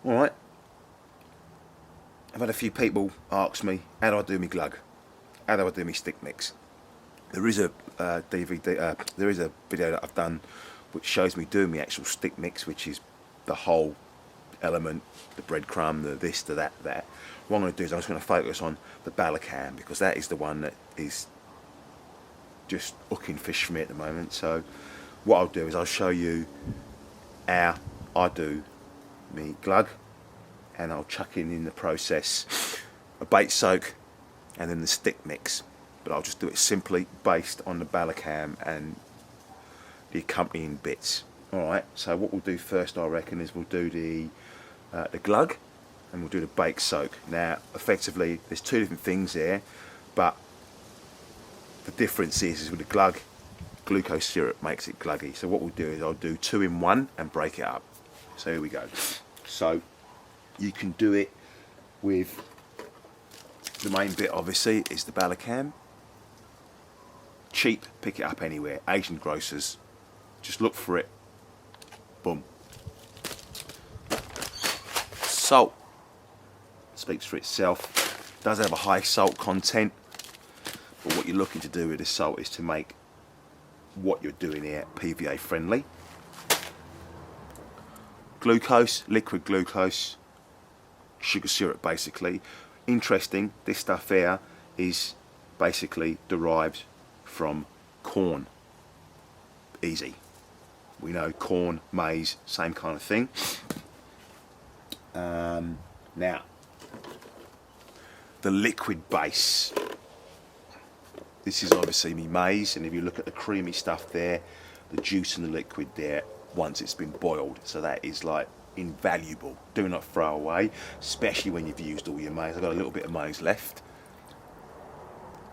Alright, I've had a few people ask me, how do I do my glug? How do I do my stick mix? There is a there is a video that I've done which shows me doing my actual stick mix, which is the whole element, the breadcrumb, the this, the that, that. What I'm going to do is I'm just going to focus on the Balacam, because that is the one that is just hooking fish for me at the moment. So what I'll do is I'll show you how I do me glug, and I'll chuck in the process a bait soak and then the stick mix, but I'll just do it simply based on the Balacam and the accompanying bits. Alright, so what we'll do first, I reckon, is we'll do the glug and we'll do the bait soak. Now effectively there's two different things there, but the difference is with the glug, glucose syrup makes it gluggy. So what we'll do is I'll do 2 in 1 and break it up. So here we go. So you can do it with, the main bit obviously is the Balacam. Cheap, pick it up anywhere. Asian grocers, just look for it. Boom. Salt speaks for itself. It does have a high salt content, but what you're looking to do with the salt is to make what you're doing here PVA friendly. Glucose, liquid glucose, sugar syrup basically. Interesting, this stuff here is basically derived from corn. Easy. We know corn, maize, same kind of thing. Now, the liquid base. This is obviously me maize, and if you look at the creamy stuff there, the juice in the liquid there, once it's been boiled, so that is like invaluable. Do not throw away, especially when you've used all your maize. I've got a little bit of maize left,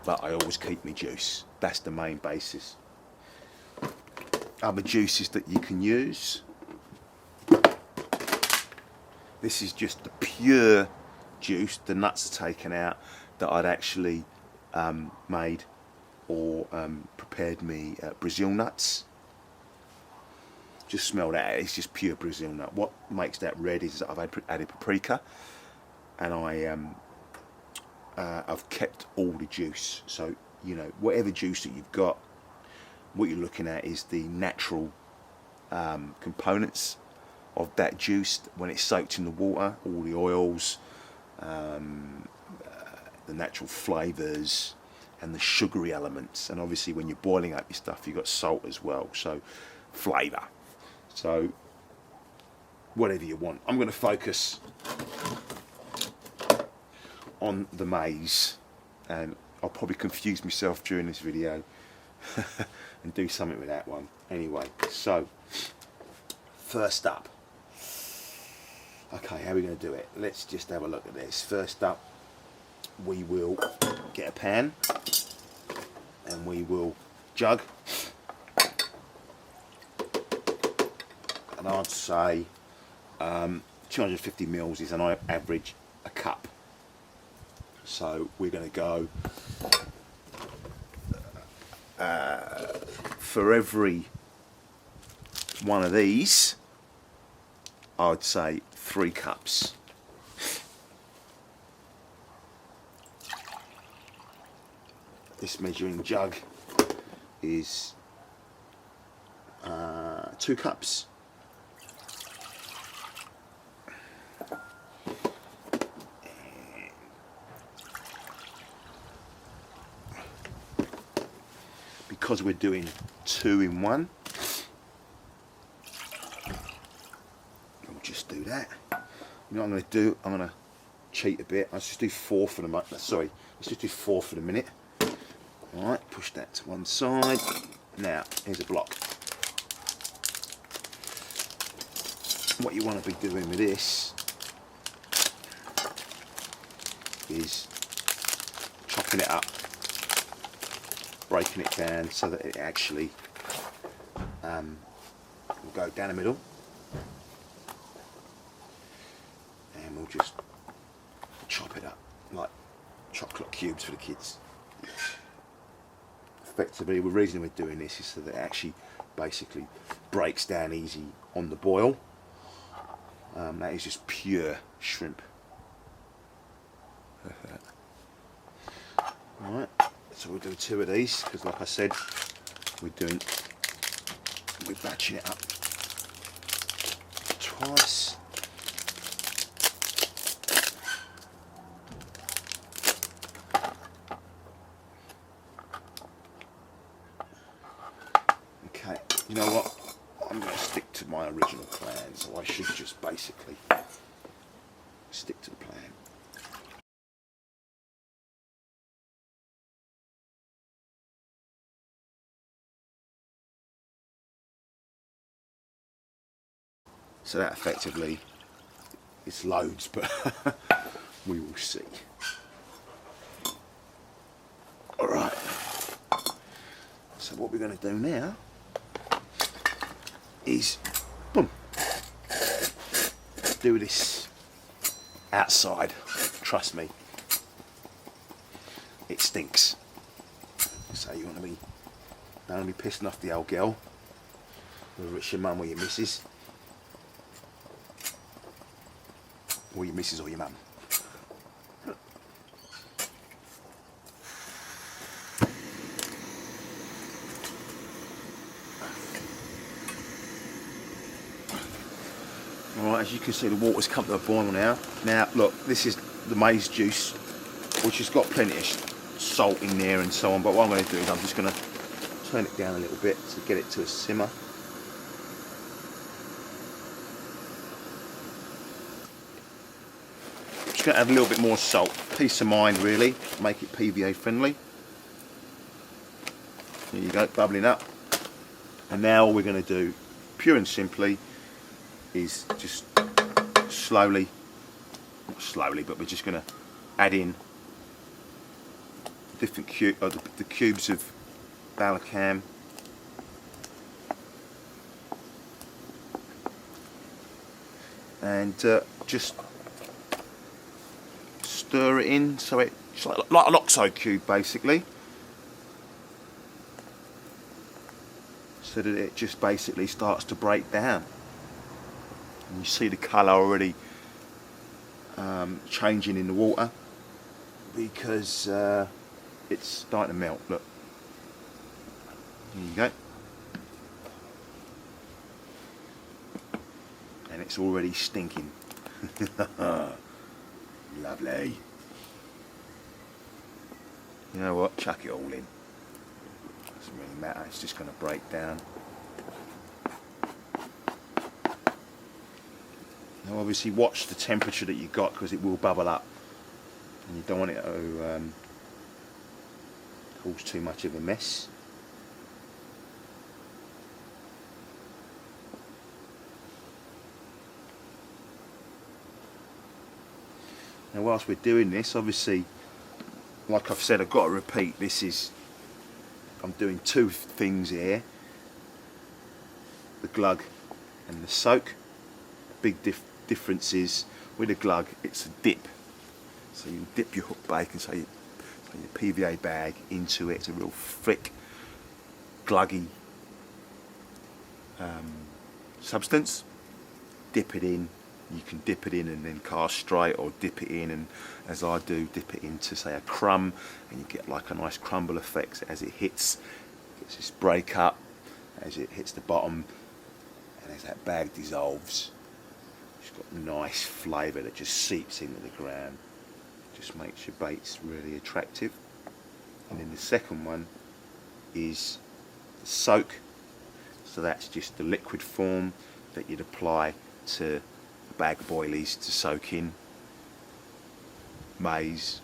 but I always keep my juice. That's the main basis. Other juices that you can use. This is just the pure juice. The nuts are taken out, that I'd actually made or prepared me Brazil nuts. Just smell that, it's just pure Brazil nut. What makes that red is that I've added paprika, and I've kept all the juice. So, you know, whatever juice that you've got, what you're looking at is the natural components of that juice when it's soaked in the water, all the oils, the natural flavours and the sugary elements, and obviously when you're boiling up your stuff you've got salt as well, so flavour. So whatever you want. I'm going to focus on the maize, and I'll probably confuse myself during this video and do something with that one. Anyway, so first up, okay, how are we going to do it? Let's just have a look at this. First up, we will get a pan and we will jug, and I'd say 250 mils is an average a cup. So we're going to go for every one of these, I would say 3 cups. This measuring jug is 2 cups. Because we're doing 2 in 1, we'll just do that. You know what I'm going to do? I'm going to cheat a bit. Let's just do 4 for the minute. Sorry, let's just do 4 for the minute. Alright, push that to one side. Now, here's a block. What you want to be doing with this is chopping it up, breaking it down so that it actually will go down the middle, and we'll just chop it up like chocolate cubes for the kids. Effectively, the reason we're doing this is so that it actually basically breaks down easy on the boil. That is just pure shrimp. Alright, so we'll do 2 of these because, like I said, we're batching it up twice. Okay, you know what? I'm going to stick to my original plan, so I should just basically stick to the plan. So that effectively is loads, but we will see. Alright, so what we're going to do now is, boom, do this outside. Trust me, it stinks. So you want to be, don't want to be pissing off the old girl, whether it's your mum or your missus, or your missus or your mum. Alright, as you can see, the water's come to a boil now. Now look, this is the maize juice, which has got plenty of salt in there and so on, but what I'm going to do is I'm just going to turn it down a little bit to get it to a simmer. Just going to add a little bit more salt. Peace of mind really, make it PVA friendly. There you go, bubbling up. And now all we're going to do, pure and simply, is just slowly, not slowly, but we're just going to add in different the cubes of balacam, and just stir it in so it's like an oxo cube basically, so that it just basically starts to break down. And you see the colour already changing in the water because it's starting to melt. Look, there you go, and it's already stinking. Lovely. You know what? Chuck it all in. Doesn't really matter. It's just going to break down. Now obviously watch the temperature that you got because it will bubble up and you don't want it to cause too much of a mess. Now whilst we're doing this, obviously, like I've said, I've got to repeat, I'm doing 2 things here, the glug and the soak. Big difference is with a glug, it's a dip, so you dip your hook bacon, so your PVA bag into it. It's a real thick, gluggy substance. Dip it in. You can dip it in and then cast straight, or dip it in and, as I do, dip it into say a crumb, and you get like a nice crumble effect as it hits. It's this break up as it hits the bottom, and as that bag dissolves, it's got a nice flavour that just seeps into the ground. Just makes your baits really attractive. And then the second one is the soak. So that's just the liquid form that you'd apply to bag boilies to soak in maize,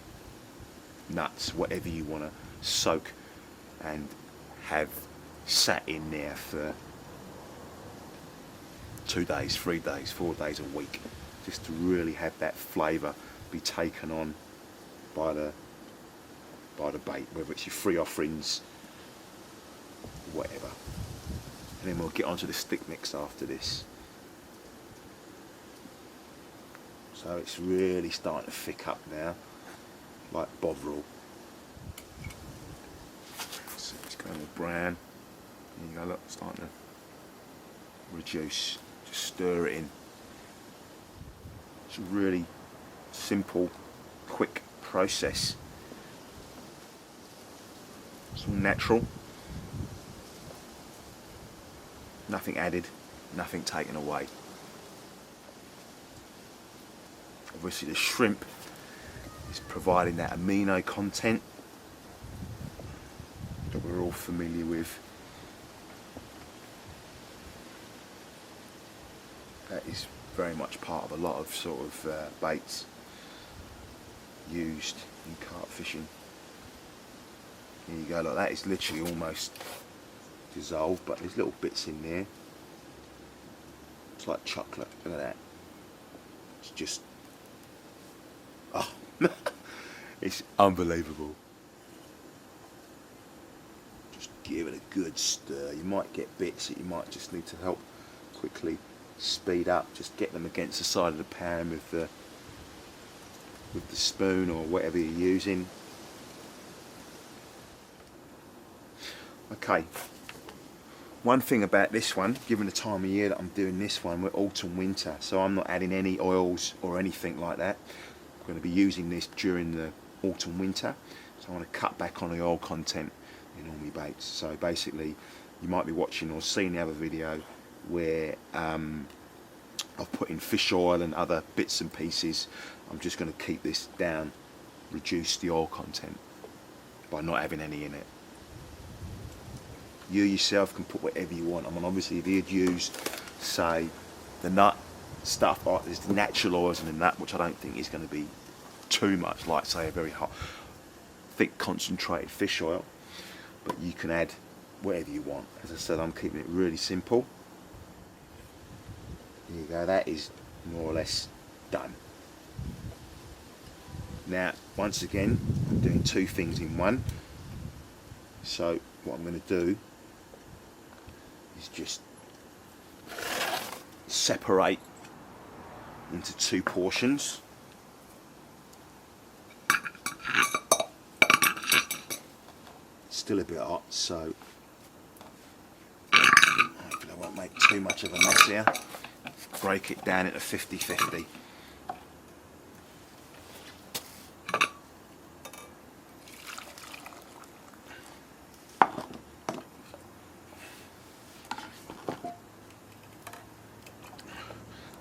nuts, whatever you want to soak and have sat in there for 2 days, 3 days, 4 days, a week, just to really have that flavour be taken on by the bait, whether it's your free offerings, whatever. And then we'll get onto the stick mix after this. So it's really starting to thick up now, like Bovril. So it's going all brown. There you go, look, starting to reduce. Just stir it in. It's a really simple, quick process. It's all natural. Nothing added, nothing taken away. Obviously the shrimp is providing that amino content that we're all familiar with. That is very much part of a lot of sort of baits used in carp fishing. Here you go, like that is literally almost dissolved, but there's little bits in there. It's like chocolate, look at that. It's just, oh, it's unbelievable. Just give it a good stir. You might get bits that you might just need to help quickly speed up. Just get them against the side of the pan with the spoon or whatever you're using. Okay. One thing about this one, given the time of year that I'm doing this one, we're autumn winter, so I'm not adding any oils or anything like that. I'm going to be using this during the autumn winter, so I want to cut back on the oil content in all my baits. So basically, you might be watching or seeing the other video where I've put in fish oil and other bits and pieces. I'm just going to keep this down, reduce the oil content by not having any in it. You yourself can put whatever you want. I mean, obviously if you'd used, say, the nut stuff, like there's the natural oils in the nut, which I don't think is going to be too much, like say a very hot, thick concentrated fish oil, but you can add whatever you want. As I said, I'm keeping it really simple. There you go, that is more or less done. Now, once again, I'm doing two things in one. So what I'm going to do is just separate into two portions. Still a bit hot, so hopefully I won't make too much of a mess here. Break it down into 50-50.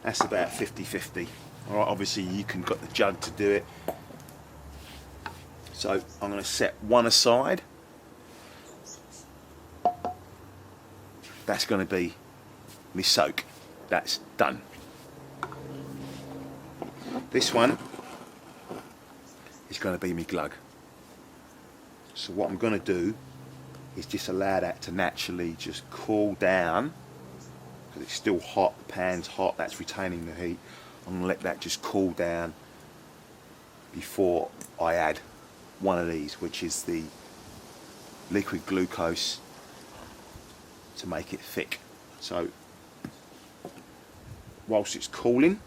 That's about 50-50. Alright, obviously you can got the jug to do it. So I'm going to set one aside. That's going to be my soak. That's done. This one is going to be my glug. So what I'm going to do is just allow that to naturally just cool down, because it's still hot, the pan's hot, that's retaining the heat. I'm going to let that just cool down before I add one of these, which is the liquid glucose to make it thick. So whilst it's cooling,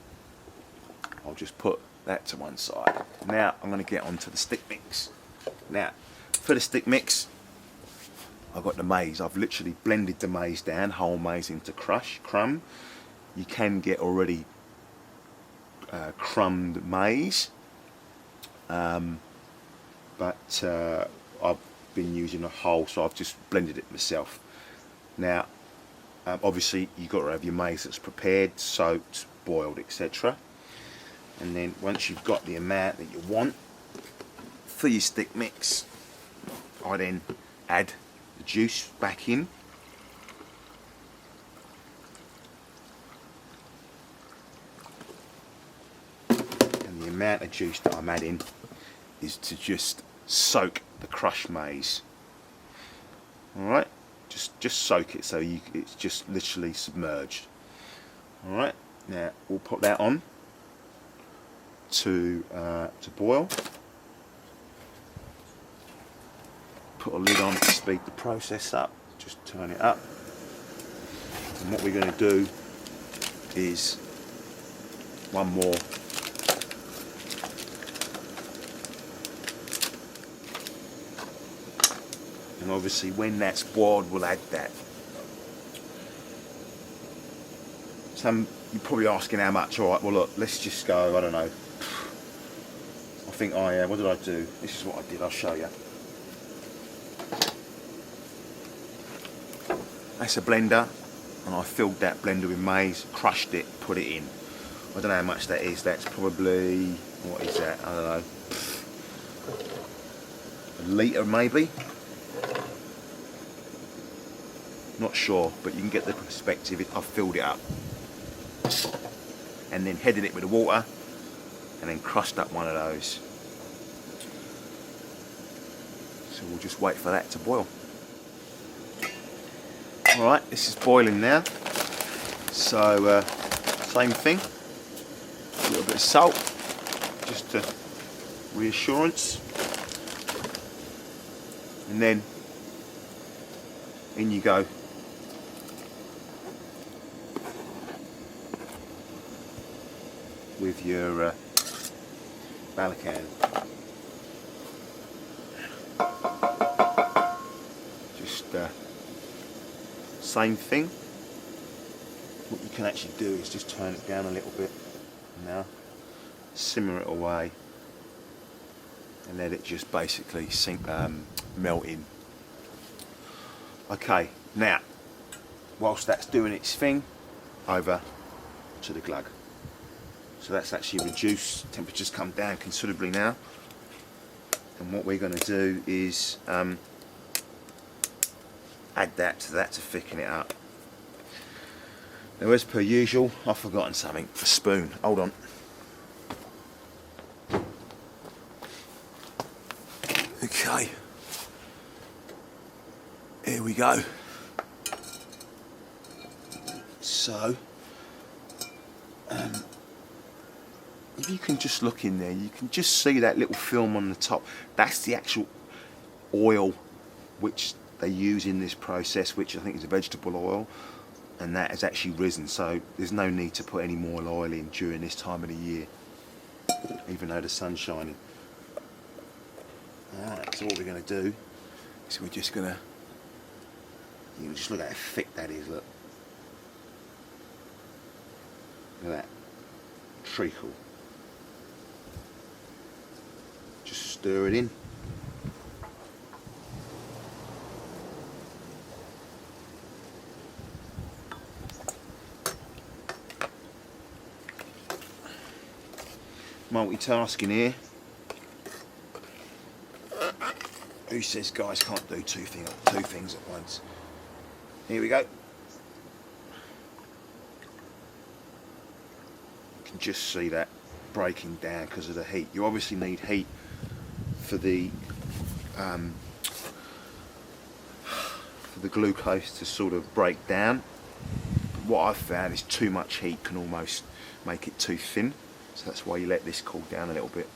I'll just put that to one side. Now I'm going to get onto the stick mix. Now for the stick mix, I've got the maize. I've literally blended the maize down, whole maize into crumb. You can get already crumbed maize, but I've been using a whole, so I've just blended it myself. Now obviously you've got to have your maize that's prepared, soaked, boiled, etc. And then once you've got the amount that you want for your stick mix, I then add the juice back in. And the amount of juice that I'm adding is to just soak the crushed maize. Alright, just soak it so it's just literally submerged. Alright, now we'll put that on to boil. Put a lid on to speed the process up. Just turn it up. And what we're going to do is one more. And obviously when that's boiled, we'll add that. Some You're probably asking how much. All right, well look, let's just go, I don't know. I think what did I do? This is what I did, I'll show you. That's a blender, and I filled that blender with maize, crushed it, put it in. I don't know how much that is. That's probably, what is that? I don't know. A litre maybe? Not sure, but you can get the perspective. I've filled it up. And then headed it with the water, and then crushed up one of those. So we'll just wait for that to boil. Alright, this is boiling now. So, same thing. A little bit of salt, just to reassurance. And then, in you go. With your balacan. Just same thing. What you can actually do is just turn it down a little bit now, simmer it away, and let it just basically melt in. Okay, now whilst that's doing its thing, over to the glug. So that's actually reduced, temperature's come down considerably now, and what we're going to do is add that to thicken it up. Now, as per usual, I've forgotten something, a spoon. Hold on. Okay, here we go. So if you can just look in there, you can just see that little film on the top. That's the actual oil which they use in this process, which I think is a vegetable oil, and that has actually risen, so there's no need to put any more oil in during this time of the year, even though the sun's shining. Alright, so what we're going to do is we're just going to, you can just look at how thick that is, look. Look at that treacle. Just stir it in. Multitasking here. Who says guys can't do two things at once? Here we go. You can just see that breaking down because of the heat. You obviously need heat for the glucose to sort of break down. What I've found is too much heat can almost make it too thin, so that's why you let this cool down a little bit.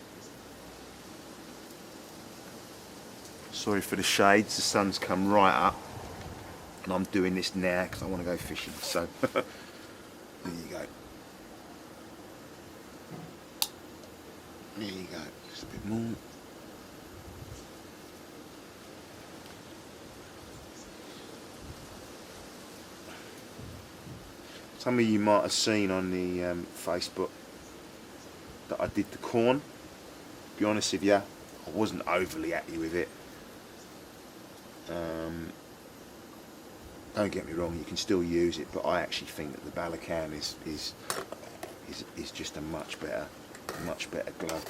Sorry for the shades, the sun's come right up, and I'm doing this now because I want to go fishing, so there you go. There you go, just a bit more. Some of you might have seen on the Facebook that I did the corn. To be honest with you, I wasn't overly happy with it. Don't get me wrong, you can still use it, but I actually think that the balacan is just a much better glug.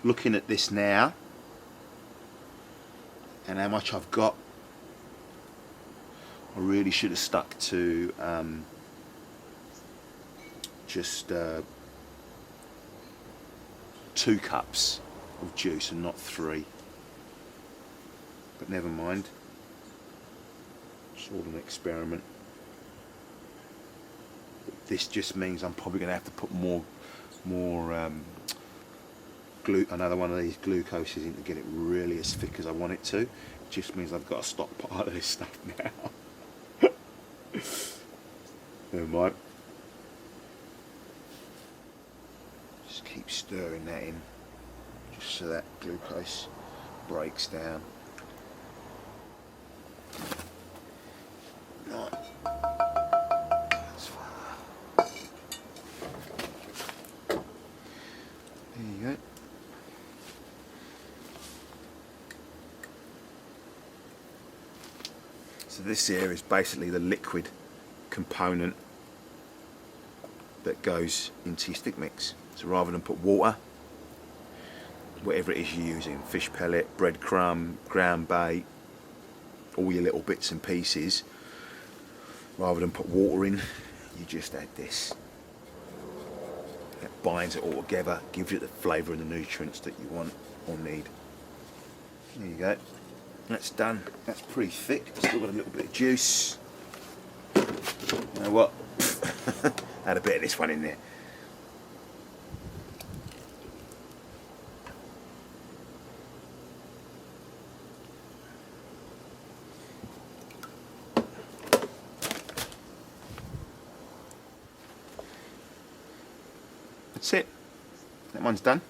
Looking at this now and how much I've got, I really should have stuck to just 2 cups of juice and not 3, but never mind, it's all an experiment. This just means I'm probably going to have to put more another one of these glucoses in to get it really as thick as I want it to. It just means I've got to stockpile this stuff now. Never mind. Just keep stirring that in. Just so that glucose breaks down. Right. There you go. So this here is basically the liquid component that goes into your stick mix. So rather than put water, whatever it is you're using, fish pellet, breadcrumb, ground bait, all your little bits and pieces, rather than put water in, you just add this. That binds it all together, gives it the flavour and the nutrients that you want or need. There you go. That's done. That's pretty thick. Still got a little bit of juice. You know what? Add a bit of this one in there. That's it. That one's done.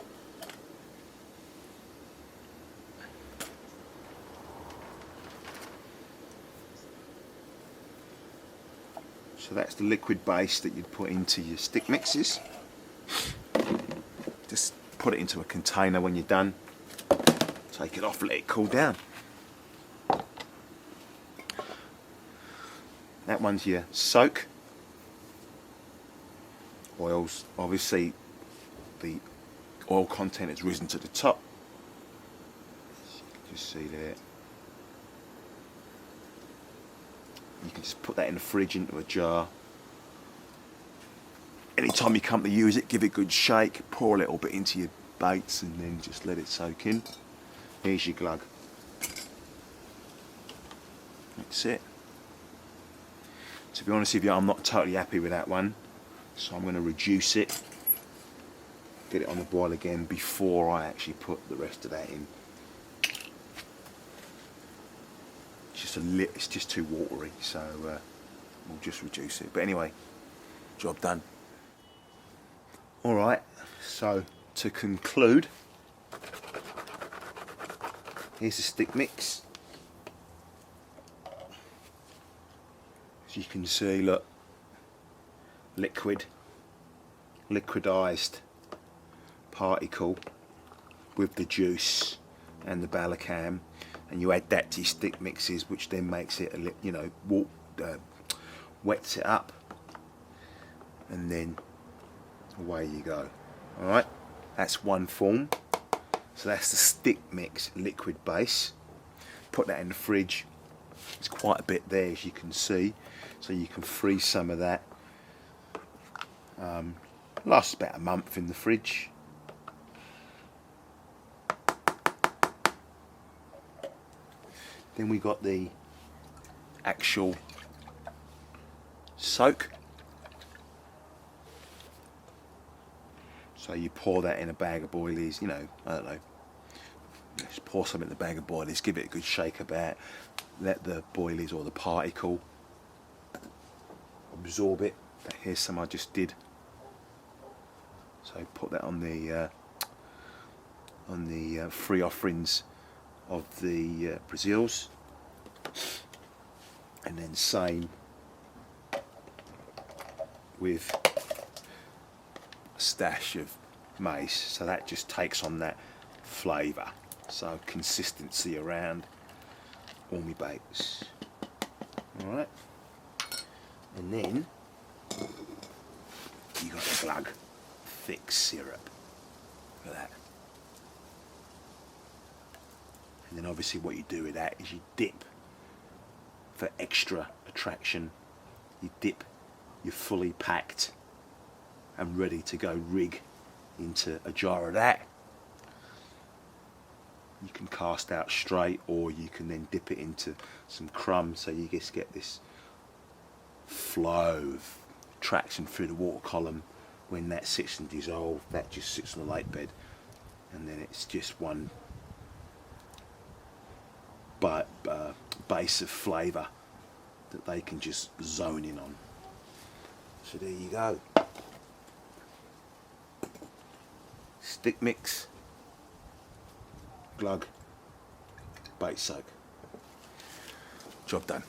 So that's the liquid base that you'd put into your stick mixes. Just put it into a container when you're done. Take it off, let it cool down. That one's your soak. Oils, obviously the oil content has risen to the top. As you can just see there. You can just put that in the fridge into a jar. Anytime you come to use it, give it a good shake, pour a little bit into your baits and then just let it soak in. Here's your glug. That's it. To be honest with you, I'm not totally happy with that one, so I'm going to reduce it, get it on the boil again before I actually put the rest of that in. It's just too watery, so we'll just reduce it. But anyway, job done. Alright, so to conclude, here's the stick mix. As you can see, look, liquidized particle with the juice and the balacam, and you add that to your stick mixes, which then makes it wets it up, and then away you go. Alright, that's one form. So that's the stick mix liquid base. Put that in the fridge. There's quite a bit there, as you can see, so you can freeze some of that. Lasts about a month in the fridge. Then we got the actual soak. So you pour that in a bag of boilies, I don't know. Just pour some in the bag of boilies, give it a good shake about, let the boilies or the particle absorb it. Here's some I just did. So put that on the free offerings of the Brazils, and then same with a stash of mace, so that just takes on that flavour, so consistency around all my baits. Alright, and then you got the Glug thick syrup. Look at that. And then obviously what you do with that is you dip for extra attraction. You dip your fully packed and ready to go rig into a jar of that. You can cast out straight, or you can then dip it into some crumbs, so you just get this flow of traction through the water column. When that sits and dissolves, that just sits on the lake bed, and then it's just one base of flavour that they can just zone in on. So there you go. Stick mix Glug bait soak. Job done.